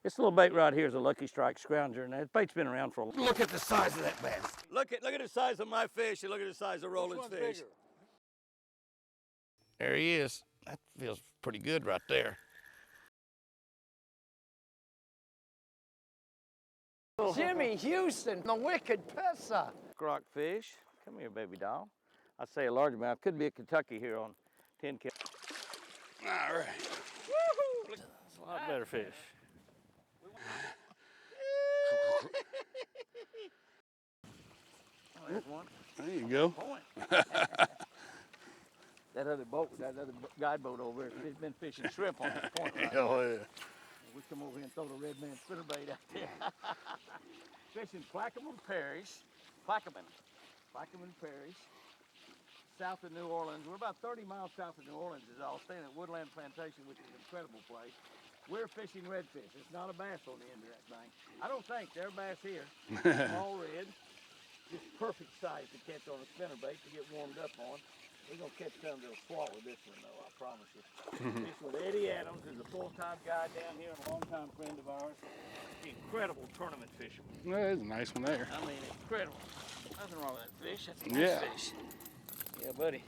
This little bait right here is a Lucky Strike Scrounger, and that bait's been around for a long. Look at the size of that bass. Look at the size of my fish, and look at the size of Roland's fish. Bigger? There he is. That feels pretty good right there. Jimmy Houston, the wicked pisser. Croc fish. Come here, baby doll. I'd say a largemouth. Could be a Kentucky here on 10 count. All right. Woohoo! That's a lot better fish. Oh, there's one. There you go. That other guide boat over there, he's been fishing shrimp on this point. Right Oh, yeah. We come over here and throw the red man spinnerbait out there. Fishing Plaquemines Parish, Plaquemines Parish, south of New Orleans. We're about 30 miles south of New Orleans is all. Staying at Woodland Plantation, which is an incredible place. We're fishing redfish. It's not a bass on the end of that thing. I don't think they're bass here. All red. Just perfect size to catch on a spinnerbait to get warmed up on. We're going to catch some that'll swallow this one, though, I promise you. This with Eddie Adams is a full-time guy down here and a long-time friend of ours. Incredible tournament fisherman. Yeah, there's a nice one there. I mean, incredible. Nothing wrong with that fish. That's a nice fish. Yeah, buddy.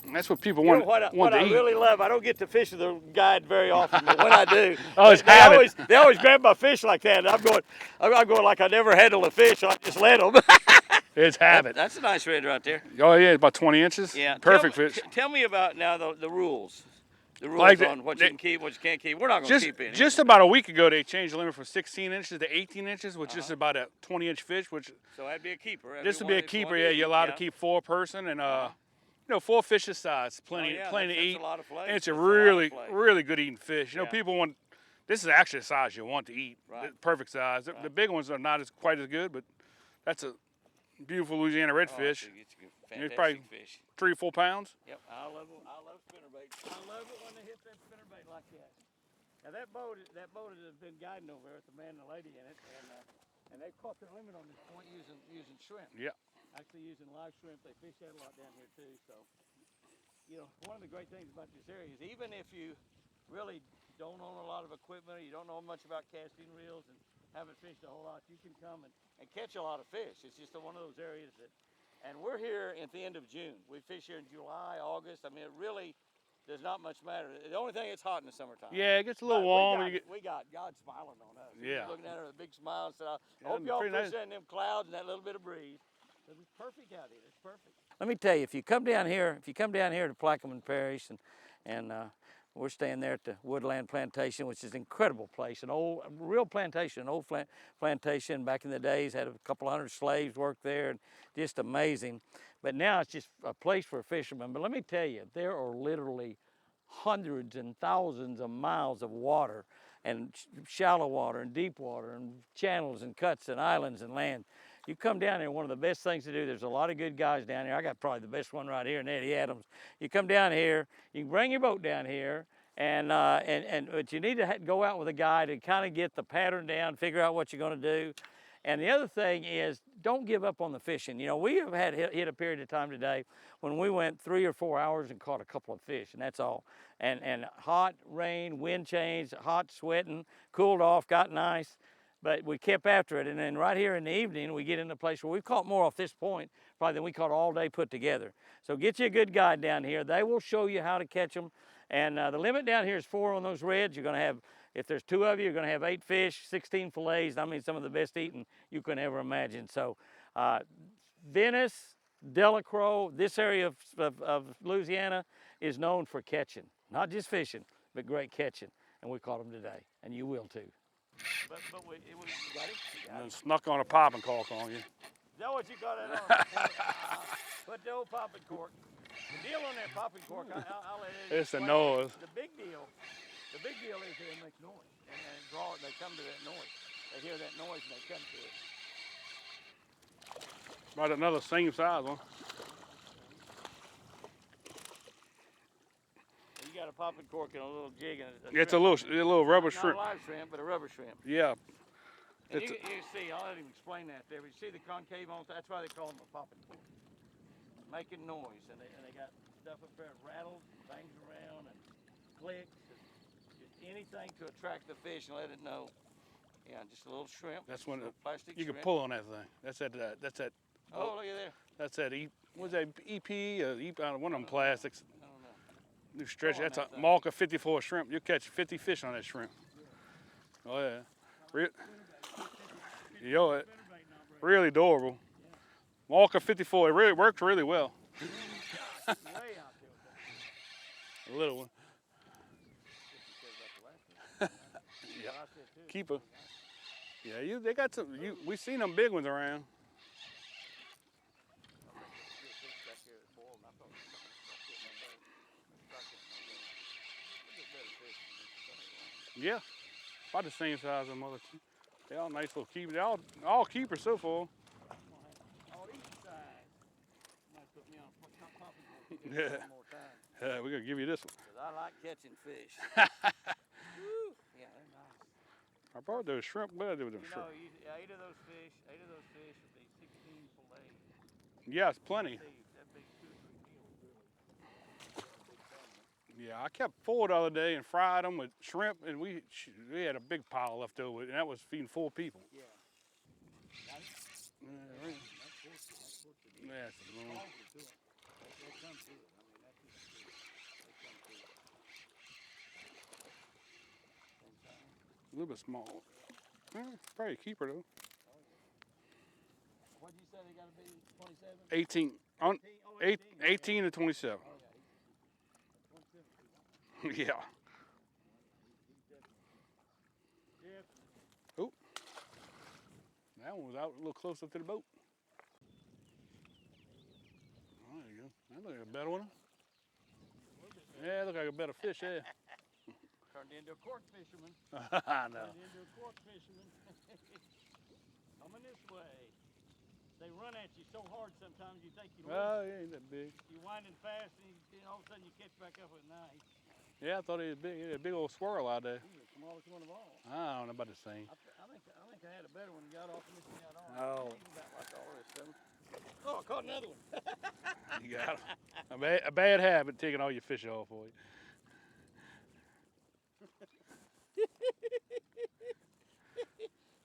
And that's what people want, what want to I eat. really love, I don't get to fish with a guide very often, but when I do, they always grab my fish like that, and I'm going like I never handled a fish, so I just let them. It's habit. That's a nice red right there. Oh, yeah, about 20 inches. Yeah. Perfect fish. Tell me about now the rules. The rules on what you can keep, what you can't keep. We're not going to keep any. Just about a week ago, they changed the limit from 16 inches to 18 inches, which is about a 20-inch fish. So that'd be a keeper. This would be a keeper. Yeah, you're allowed to keep 4 person, and you know, 4 fish this size, plenty to eat. That's a lot of flavor. And it's a really good eating fish. You know, people want. This is actually the size you want to eat. Right. Perfect size. Right. The big ones are not quite as good, but that's a beautiful Louisiana redfish. It's probably fish. 3 or 4 pounds. Yep, I love spinnerbaits. I love it when they hit that spinnerbait like that. Now that boat has been guiding over there with the man and the lady in it, and they caught their limit on this point using shrimp. Yeah. Actually using live shrimp. They fish that a lot down here too. So, you know, one of the great things about this area is even if you really don't own a lot of equipment, or you don't know much about casting reels and haven't fished a whole lot, you can come and catch a lot of fish. It's just one of those areas that. And we're here at the end of June. We fish here in July, August. I mean, it really does not much matter. The only thing, it's hot in the summertime. Yeah, it gets a little warm. We got God smiling on us. Yeah. Looking at her with a big smile and said, I hope y'all fish in them clouds and that little bit of breeze. It's perfect out here. It's perfect. Let me tell you, if you come down here to Plaquemines Parish, and we're staying there at the Woodland Plantation, which is an incredible place, an old, real plantation, an old plantation. Back in the days, had a couple hundred slaves work there, and just amazing. But now it's just a place for fishermen. But let me tell you, there are literally hundreds and thousands of miles of water, and shallow water and deep water and channels and cuts and islands and land. You come down here, one of the best things to do, there's a lot of good guys down here. I got probably the best one right here, Eddie Adams. You come down here, you can bring your boat down here, but you need to go out with a guide to kind of get the pattern down, figure out what you're going to do. And the other thing is, don't give up on the fishing. You know, we have hit a period of time today when we went 3 or 4 hours and caught a couple of fish, and that's all. And hot, rain, wind change, hot, sweating, cooled off, got nice. But we kept after it, and then right here in the evening, we get in a place where we've caught more off this point probably than we caught all day put together. So get you a good guide down here. They will show you how to catch them. And the limit down here is 4 on those reds. You're gonna have, if there's 2 of you, you're gonna have 8 fish, 16 fillets. I mean, some of the best eating you can ever imagine. So Venice, Delacroix, this area of Louisiana is known for catching. Not just fishing, but great catching. And we caught them today, and you will too. But you got it? And then snuck on a popping cork on you. Is that what you got it on? Put the old popping cork. The deal on that popping cork, I'll let it. It's a noise. The big deal is that it makes noise, and they come to that noise. They hear that noise and they come to it. About another same size one. You got a popping cork and a little jig and It's a little rubber shrimp. Not a live shrimp, but a rubber shrimp. Yeah. And you see, I'll let him explain that there. But you see the concave on, that's why they call them a popping cork. Making noise, and they got stuff up there that rattles, and bangs around, and clicks, and just anything to attract the fish and let it know Yeah, just a little shrimp. That's when plastic you can shrimp. pull on that thing. That's that. Oh, look at there. That's that. What's that? EP? One of them plastics. I don't know. You stretch. Pull on That's a that thing. Malka 54 shrimp. You'll catch 50 fish on that shrimp. Oh yeah. Really adorable. Malka 54. It really worked really well. Way out there with that. A little one. Yeah. Keeper. Yeah, they got some. We've seen them big ones around. Yeah, about the same size as them other two. They all nice little keepers. They all keepers so far. On each side. Might put me on top of it Yeah. one more time. We're gonna give you this one. 'Cause I like catching fish. Woo. Yeah, they're nice. I brought those shrimp. What did I do with them You shrimp? know, 8 of those fish would be 16 fillets. Yeah, it's plenty. That'd be 2 or 3 meals, really. Yeah, I kept 4 the other day and fried them with shrimp, and we had a big pile left over, and that was feeding 4 people. Yeah. Yeah, right. That's the one. They come to it. I mean, that's just they come to it. A little bit small. Probably a keeper though. What'd you say they gotta be? 27? 18. 18 to 27. Oh, Yeah. Oh. That one was out a little closer to the boat. Oh, there you go. That looks like a better one. Yeah, look like a better fish, yeah. Turned into a cork fisherman. I know. Turned into a cork fisherman. Coming this way. They run at you so hard sometimes you think you lose. Oh, yeah, ain't that big. You're winding fast and all of a sudden you catch back up with a knife. Yeah, I thought he was big. He had a big old swirl out there. He was the smallest one of all. I don't know about the same. I think I had a better one. Got off and this one got on. Oh. He was about like all this stuff. Oh, I caught another one. You got him. A bad habit, taking all your fish off for you.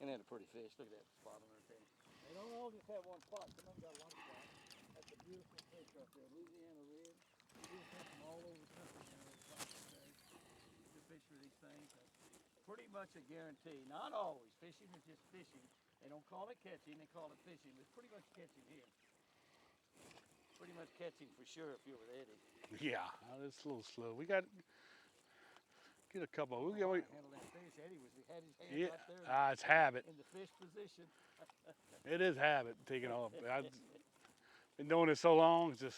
And then a pretty fish. Look at that spot on her tail. They don't all just have one spot. Some of them got a lot of spots. That's a beautiful fish right there. Louisiana red. You'll come from all over the country now. To fish for these things. Pretty much a guarantee. Not always. Fishing is just fishing. They don't call it catching. They call it fishing. It's pretty much catching here. Pretty much catching for sure if you're with Eddie. Yeah, it's a little slow. We got get a couple. We got. Handle that fish. Eddie had his hand right there. It's habit. In the fish position. It is habit taking off. I've been doing it so long. It's just.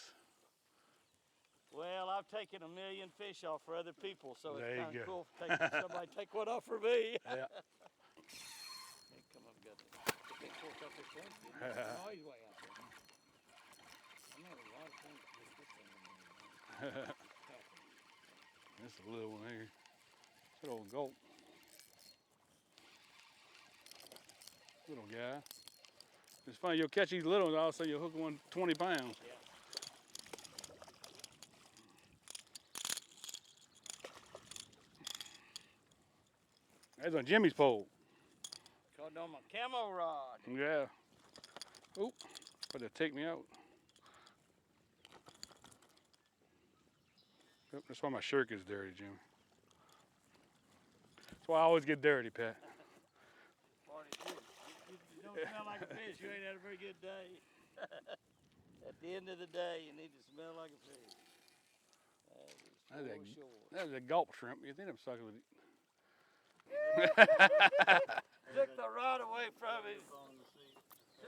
Well, I've taken 1 million fish off for other people, so There it's you kind of go. cool if somebody take one off for me. Yeah. Hey, come on, got the big fork up this one. Oh, he's way out there. I'm having a lot of fun with this thing. That's a little one here. It's an old gulp. Little guy. It's funny, you'll catch these little ones, all of a sudden you'll hook one 20 pounds. Yeah. That's on Jimmy's pole. Caught on my camo rod. Yeah. Oh, better take me out. Yep, that's why my shirt gets dirty, Jimmy. That's why I always get dirty, Pat. You don't smell like a fish, you ain't had a very good day. At the end of the day, you need to smell like a fish. That was a gulp shrimp. You think I'm sucking with it? Took the rod away from him.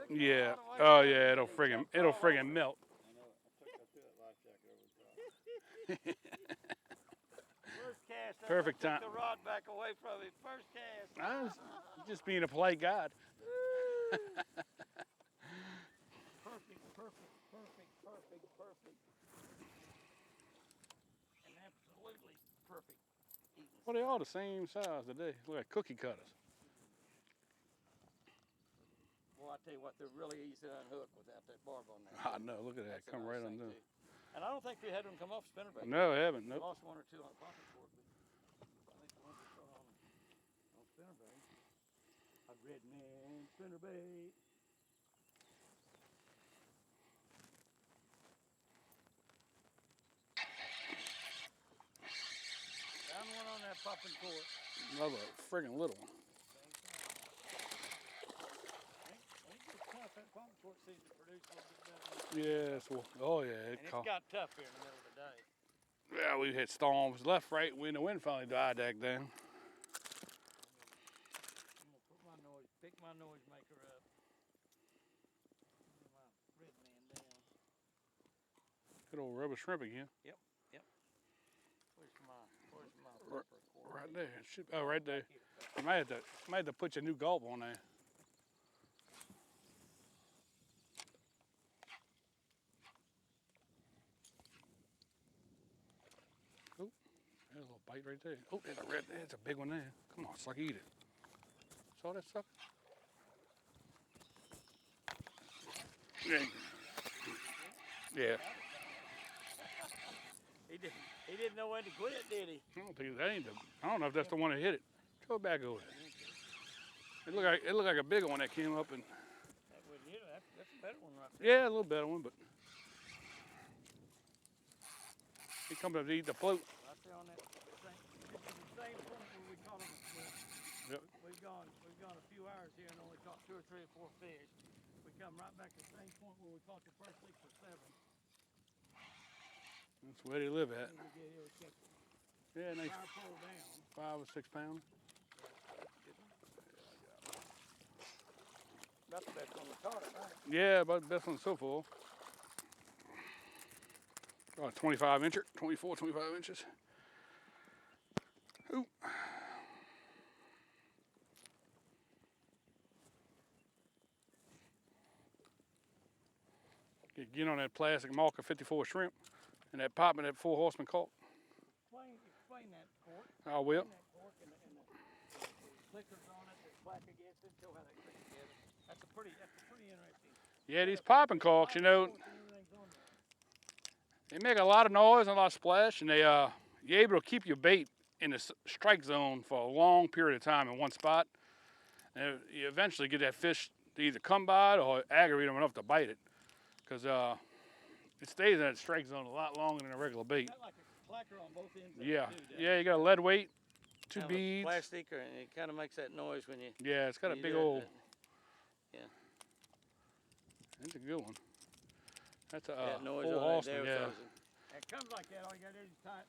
Yeah. Oh yeah. It'll friggin' melt. First cast. Perfect I time. took the rod back away from him. First cast. I was just being a polite guide. Perfect. And absolutely perfect. Well, they all the same size today. Look like cookie cutters. Well, I tell you what, they're really easy to unhook without that barb on there. I know. Look at that. That's a Come nice right thing, undone. too. And I don't think we had them come off spinnerbait. No, I haven't. We Nope. lost 1 or 2 on pocket fork, but I think the ones we caught on spinnerbait. red man, spinnerbait. Found one on that popping cork. Another friggin' little one. I think it's tough. That popping cork seems to produce a little bit better. Yes, well, oh yeah. And it's got tough here in the middle of the day. Yeah, we hit storms left, right, when the wind finally died back then. I'm gonna put my pick my noisemaker up. Put my red man down. Good old rubber shrimp again. Yep. Where's my pepper cork? Right there. Oh, right there. You might have to put your new gulp on there. Oh, there's a little bite right there. Oh, there's a big one there. Come on, sucker, eat it. Saw that sucker? Yeah. Yeah. He didn't know when to quit, did he? I don't think that ain't the. I don't know if that's the one that hit it. Throw it back over there. It looked like a bigger one that came up and. That's a better one right there. Yeah, a little better one, but. He comes up to eat the float. Right there on that same point where we caught him. Yep. We've gone a few hours here and only caught 2 or 3 or 4 fish. We come right back to the same point where we caught the first 6 or 7. That's where they live at. We get here, catch Yeah, nice. fire pole down. 5 or 6 pounds. That's the best one we caught, right? Yeah, about the best one so far. About 25 incher, 24, 25 inches. Ooh. Get on that plastic marker 54 shrimp and that popping that 4 horseman cork. Explain that cork. I will. Explain that cork and the clickers on it that slack against it. Show how they click together. That's a pretty interesting. Yeah, these popping corks, you know, they make a lot of noise and a lot of splash, and you're able to keep your bait in the strike zone for a long period of time in one spot. And you eventually get that fish to either come by it or aggravate them enough to bite it. Because it stays in that strike zone a lot longer than a regular bait. Got like a clacker on both ends. Yeah, too, yeah, you got a lead weight, 2 Kind of beads. plastic, and it kind of makes that noise when you. Yeah, it's got a you big do it, old. Yeah. That's a good one. That's a That noise 4 on that horseman, there yeah. frozen. It comes like that. All you got to do is tie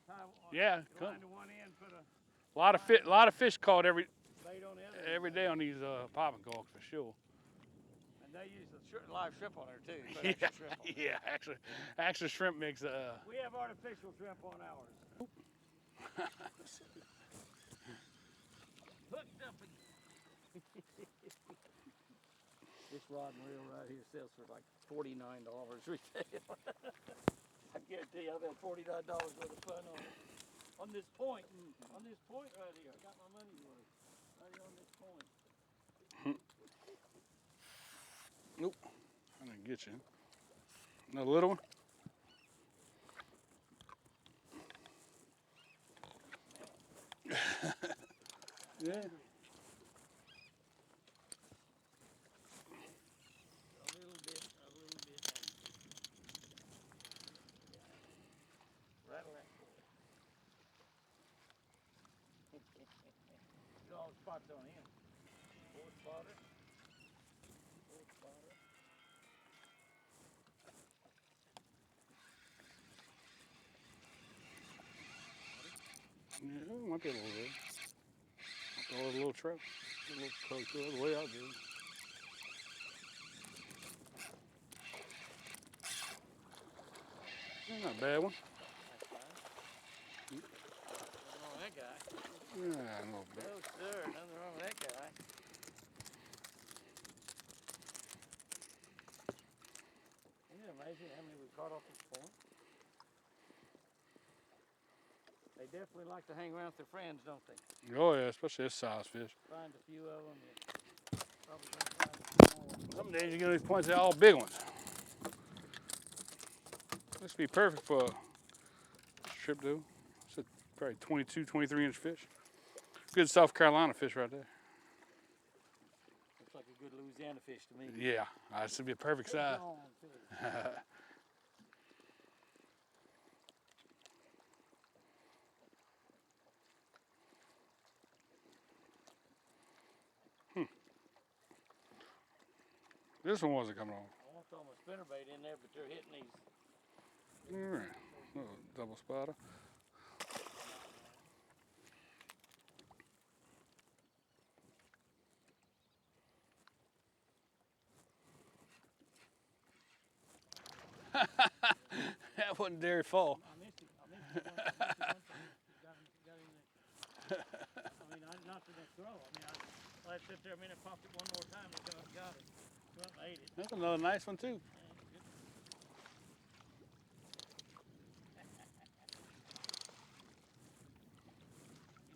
Yeah, the line to one end, put a a lot of fish caught every bait on the other. every day on these popping corks for sure. And they use the live shrimp on there too. Put Yeah, extra shrimp on there. yeah, actually shrimp makes We have artificial shrimp on ours. Hooked up again. This rod and reel right here sells for like $49 retail. I guarantee you I've had $49 worth of fun on it. On this point right here. I got my money's worth. Right here on this point. Nope, I didn't get you. Another little one? Yeah. A little bit. Rattle that cord. Look at all the spots on him. 4 spotter. 4 spotter. Yeah, it might be a little red. Throw a little trap. A little close to the way out there. Yeah, not a bad one. Nothing wrong with that guy. Yeah, a little bit. No, sir. Nothing wrong with that guy. Isn't it amazing how many we caught off this point? They definitely like to hang around with their friends, don't they? Oh yeah, especially this size fish. Find a few of them. You probably gonna find a few more. Some days you get these points, they're all big ones. This would be perfect for this trip though. It's probably 22, 23 inch fish. Good South Carolina fish right there. Looks like a good Louisiana fish to me. Yeah, this would be a perfect size. This one wasn't coming on. I want to throw my spinnerbait in there, but they're hitting these. All right, little double spotter. That wasn't very fall. I missed it. I missed it. Got in there. I mean, not the next throw. I mean, I sit there a minute, popped it one more time, and come up and got it. Come up and ate it. That's another nice one too.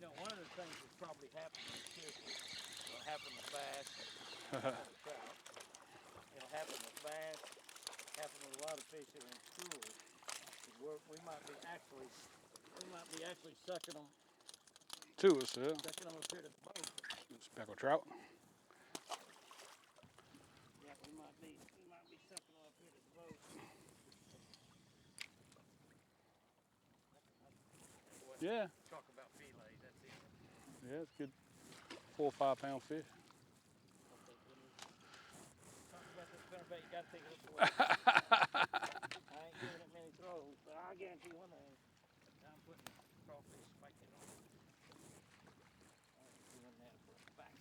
You know, one of the things that's probably happened in fish will happen with bass. It'll happen with bass. Happen with a lot of fish that are in schools. We might be actually sucking them. Two us, yeah. Sucking them up here to the boat. Speckled trout. Yeah, we might be sucking them up here to the boat. Yeah. Talk about fillets, that's it. Yeah, it's good 4 or 5 pound fish. Talk about this spinnerbait, you gotta take a look away. I ain't giving it many throws, but I guarantee one thing. I'm putting crawfish spiking on it. I'm doing that for a fact.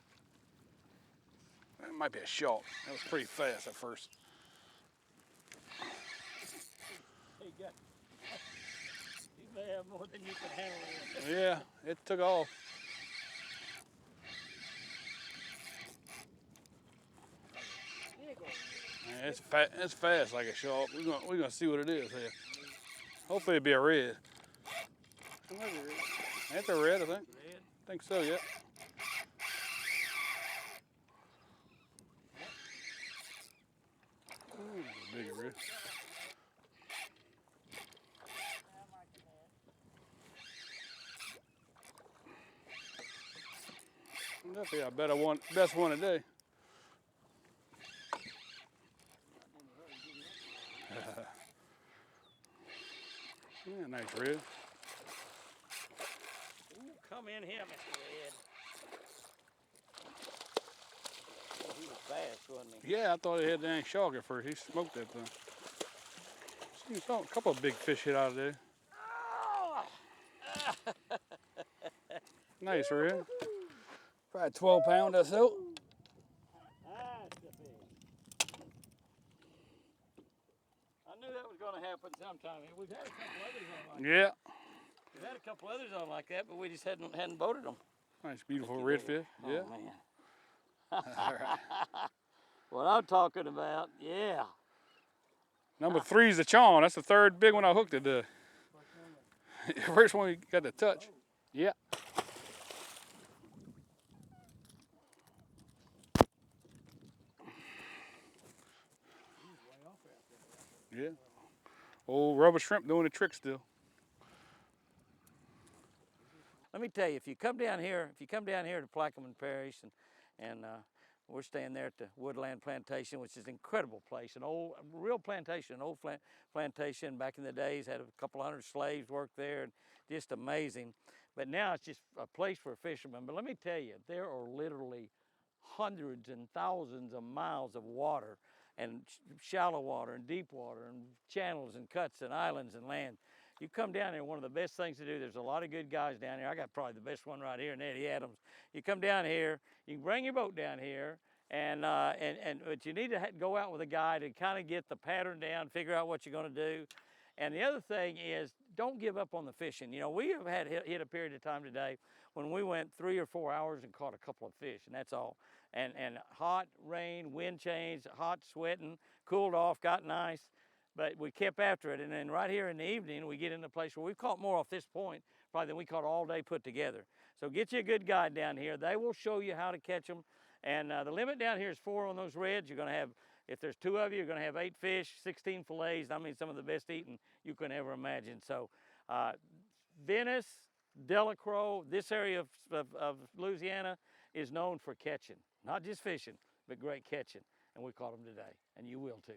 It might be a shark. That was pretty fast at first. Hey, you may have more than you can handle. Yeah, it took off. Man, it's fast like a shark. We're gonna see what it is here. Hopefully it'll be a red. Ain't a red, I think. Red? I think so, yeah. Ooh, big red. Definitely our best one today. Yeah, nice red. Ooh, come in here, Mr. Red. He was fast, wasn't he? Yeah, I thought he had the dang shark at first. He smoked that thing. Seen a couple of big fish hit out of there. Oh! Nice red. Probably 12 pound or so. That's the fish. I knew that was going to happen sometime. We've had a couple others on like that. Yeah. We've had a couple others on like that, but we just hadn't boated them. Nice, beautiful redfish. Yeah. Oh, man. All right. What I'm talking about, yeah. Number 3 is the chawn. That's the third big one I hooked today. First one you got to touch. Yeah. Yeah. Old rubber shrimp doing the trick still. Let me tell you, if you come down here to Plaquemines Parish, and we're staying there at the Woodland Plantation, which is an incredible place, an old, real plantation, an old plantation. Back in the days, had a couple hundred slaves work there, and just amazing. But now it's just a place for fishermen. But let me tell you, there are literally hundreds and thousands of miles of water, and shallow water and deep water and channels and cuts and islands and land. You come down here, one of the best things to do, there's a lot of good guys down here. I got probably the best one right here, Eddie Adams. You come down here, you can bring your boat down here, but you need to go out with a guy to kind of get the pattern down, figure out what you're going to do. And the other thing is, don't give up on the fishing. You know, we have had hit a period of time today when we went 3 or 4 hours and caught a couple of fish, and that's all. And hot, rain, wind change, hot, sweating, cooled off, got nice. But we kept after it, and then right here in the evening, we get in a place where we've caught more off this point probably than we caught all day put together. So get you a good guide down here. They will show you how to catch them. And the limit down here is 4 on those reds. You're going to have, if there's 2 of you, you're going to have 8 fish, 16 fillets. I mean, some of the best eating you can ever imagine. So Venice, Delacroix, this area of Louisiana is known for catching, not just fishing, but great catching. And we caught them today, and you will too.